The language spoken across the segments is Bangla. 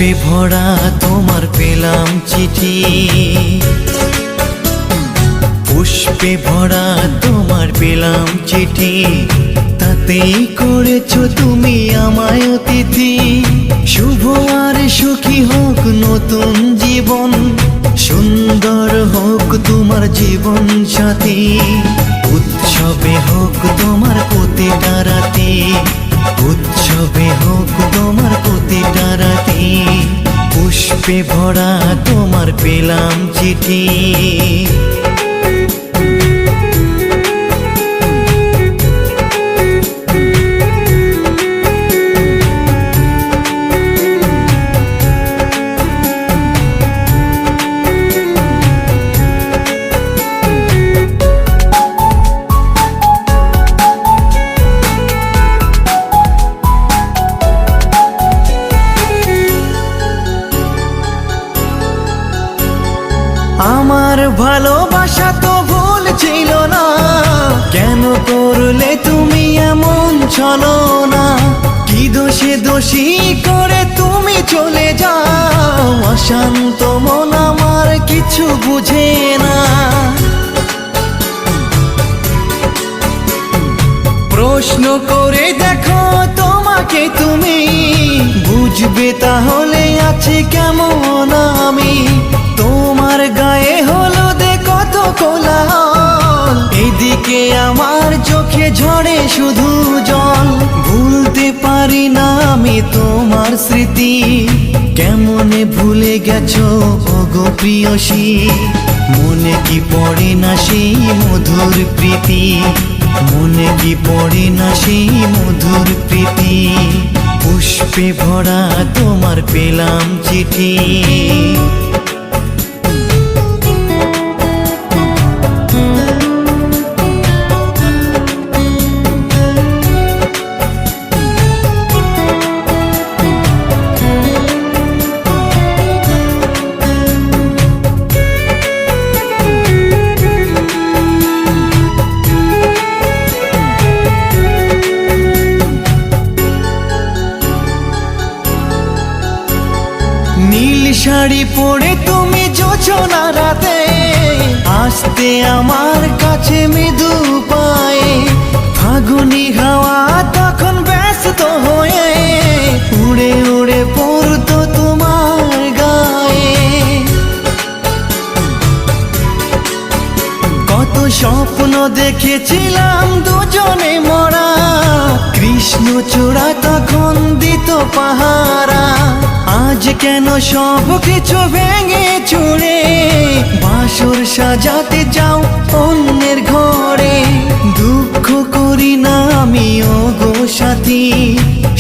পুষ্পে ভরা তোমার পেলাম চিঠি, পুষ্পে ভরা তোমার পেলাম চিঠি, তাতেই করেছো তুমি আমায় অতিথি। শুভ আর সুখী হোক নতুন জীবন, সুন্দর হোক তোমার জীবন সাথী। উৎসবে হোক তোমার প্রতিটা রাতি, উৎসবে হোক তোমার প্রতিটা রাতি। পুষ্পে ভরা তোমার পেলাম চিঠি। আমার ভালোবাসা তো ভুল ছিল না, কেন করলে তুমি এমন ছলনা? কি দোষে দোষী করে তুমি চলে যাও, অশান্ত মন আমার কিছু বুঝে না। প্রশ্ন করে দেখো তোমাকে তুমি, বুঝবে তাহলে আছে কেমন আমি। তোমার গায়ে হলুদে কত কোলাহল, এদিকে আমার চোখে ঝরে শুধু জল। ভুলতে পারি না আমি তোমার স্মৃতি, কেমনে ভুলে গেছো ওগো প্রিয়সী। মনে কি পড়ে না সেই মধুর প্রীতি, মনে কি পড়ে না সেই মধুর প্রীতি। পুষ্পে ভরা তোমার পেলাম চিঠি। নীল শাড়ি পরে তুমি জোছনা রাতে আসতে আমার কাছে মৃদু পায়ে। ফাগুনি হাওয়া তখন ব্যস্ত হয়ে উড়ে উড়ে পড়তো তোমার গায়ে। কত স্বপ্ন দেখেছিলাম দুজনে মরা, কৃষ্ণচূড়া তখন দিত পাহারা। আজ কেন সব কিছু ভেঙে চুড়ে বাসর সাজাতে যাও অন্যের ঘরে? দুঃখ করি না আমি ওগো সাথী,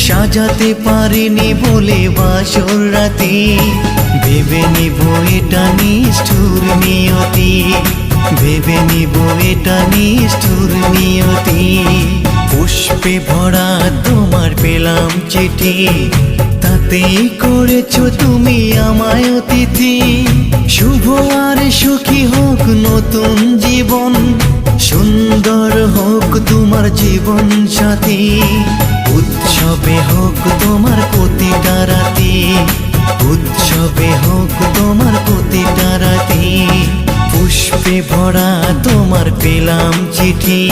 সাজাতে পারিনি বলে বাসর রাতি। ভেবে নিব এটা নিষ্ঠুর নিয়তি, ভেবে নিব এটা নিষ্ঠুর নিয়তি। পুষ্পে ভরা তোমার পেলাম চিঠি, তাতেই করেছো তুমি আমায় অতিথি। শুভ আর সুখী হোক নতুন জীবন, সুন্দর হোক তোমার জীবন সাথী। উৎসবে হোক তোমার প্রতিটা রাতি, উৎসবে হোক তোমার প্রতিটা রাতি। পুষ্পে ভরা তোমার পেলাম চিঠি।